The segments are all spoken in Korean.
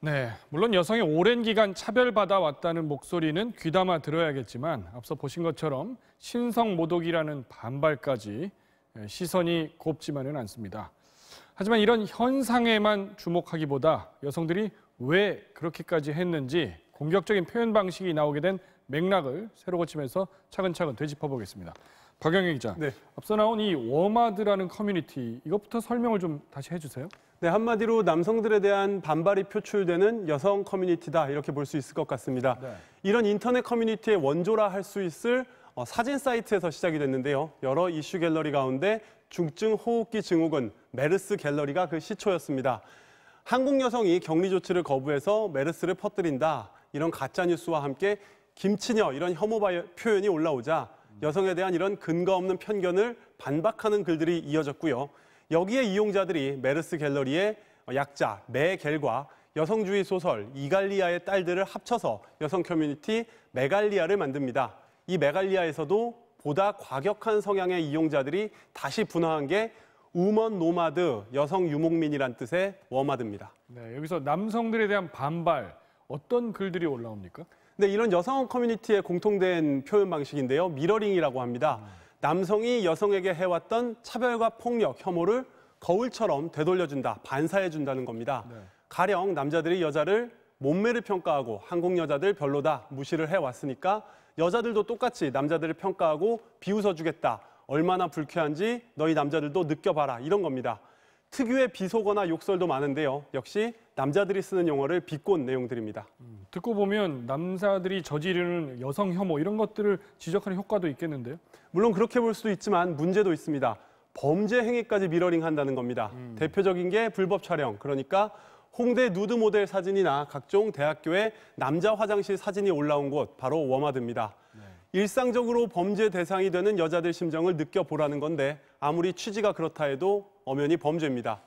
네, 물론 여성이 오랜 기간 차별받아 왔다는 목소리는 귀담아 들어야겠지만 앞서 보신 것처럼 신성 모독이라는 반발까지 시선이 곱지만은 않습니다. 하지만 이런 현상에만 주목하기보다 여성들이 왜 그렇게까지 했는지 공격적인 표현 방식이 나오게 된 맥락을 새로 고치면서 차근차근 되짚어 보겠습니다. 박영희 기자, 네. 앞서 나온 이 워마드라는 커뮤니티, 이것부터 설명을 좀 다시 해주세요. 네, 한마디로 남성들에 대한 반발이 표출되는 여성 커뮤니티다 이렇게 볼 수 있을 것 같습니다. 네. 이런 인터넷 커뮤니티의 원조라 할 수 있을 사진 사이트에서 시작이 됐는데요. 여러 이슈 갤러리 가운데 중증 호흡기 증후군 메르스 갤러리가 그 시초였습니다. 한국 여성이 격리 조치를 거부해서 메르스를 퍼뜨린다. 이런 가짜 뉴스와 함께 김치녀 이런 혐오 표현이 올라오자 여성에 대한 이런 근거 없는 편견을 반박하는 글들이 이어졌고요. 여기에 이용자들이 메르스 갤러리의 약자 메갤과 여성주의 소설 이갈리아의 딸들을 합쳐서 여성 커뮤니티 메갈리아를 만듭니다. 이 메갈리아에서도 보다 과격한 성향의 이용자들이 다시 분화한 게 우먼 노마드, 여성 유목민이란 뜻의 워마드입니다. 네, 여기서 남성들에 대한 반발, 어떤 글들이 올라옵니까? 네, 이런 여성 커뮤니티의 공통된 표현 방식인데요. 미러링이라고 합니다. 남성이 여성에게 해왔던 차별과 폭력, 혐오를 거울처럼 되돌려준다, 반사해준다는 겁니다. 네. 가령 남자들이 여자를 몸매를 평가하고 한국 여자들 별로다, 무시를 해왔으니까 여자들도 똑같이 남자들을 평가하고 비웃어주겠다. 얼마나 불쾌한지 너희 남자들도 느껴봐라, 이런 겁니다. 특유의 비속어나 욕설도 많은데요. 역시 남자들이 쓰는 용어를 비꼰 내용들입니다. 듣고 보면 남자들이 저지르는 여성 혐오 이런 것들을 지적하는 효과도 있겠는데요? 물론 그렇게 볼 수도 있지만 문제도 있습니다. 범죄 행위까지 미러링한다는 겁니다. 대표적인 게 불법 촬영, 그러니까 홍대 누드 모델 사진이나 각종 대학교의 남자 화장실 사진이 올라온 곳, 바로 워마드입니다. 네. 일상적으로 범죄 대상이 되는 여자들 심정을 느껴보라는 건데 아무리 취지가 그렇다 해도 엄연히 범죄입니다.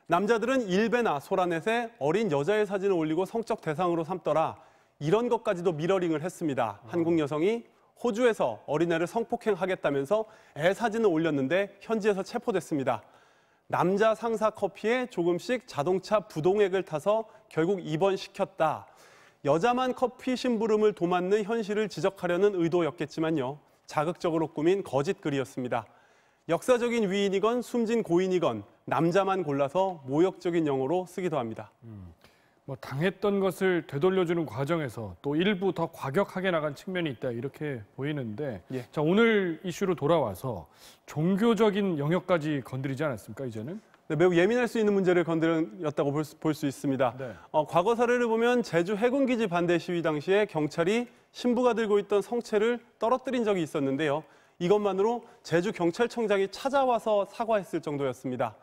남자들은 일베나 소라넷에 어린 여자의 사진을 올리고 성적 대상으로 삼더라. 이런 것까지도 미러링을 했습니다. 한국 여성이 호주에서 어린애를 성폭행하겠다면서 애 사진을 올렸는데 현지에서 체포됐습니다. 남자 상사 커피에 조금씩 자동차 부동액을 타서 결국 입원시켰다. 여자만 커피 심부름을 도맡는 현실을 지적하려는 의도였겠지만요. 자극적으로 꾸민 거짓 글이었습니다. 역사적인 위인이건 숨진 고인이건 남자만 골라서 모욕적인 용어로 쓰기도 합니다. 당했던 것을 되돌려주는 과정에서 또 일부 더 과격하게 나간 측면이 있다 이렇게 보이는데 예. 자, 오늘 이슈로 돌아와서 종교적인 영역까지 건드리지 않았습니까, 이제는? 네, 매우 예민할 수 있는 문제를 건드렸다고 볼 수 있습니다. 네. 과거 사례를 보면 제주 해군기지 반대 시위 당시에 경찰이 신부가 들고 있던 성체를 떨어뜨린 적이 있었는데요. 이것만으로 제주 경찰청장이 찾아와서 사과했을 정도였습니다.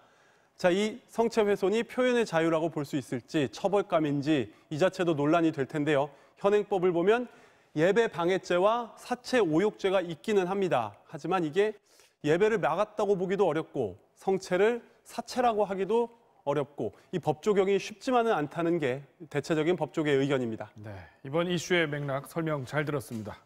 자, 이 성체 훼손이 표현의 자유라고 볼 수 있을지 처벌감인지 이 자체도 논란이 될 텐데요. 현행법을 보면 예배 방해죄와 사체 오욕죄가 있기는 합니다. 하지만 이게 예배를 막았다고 보기도 어렵고 성체를 사체라고 하기도 어렵고 이 법 적용이 쉽지만은 않다는 게 대체적인 법조계의 의견입니다. 네, 이번 이슈의 맥락 설명 잘 들었습니다.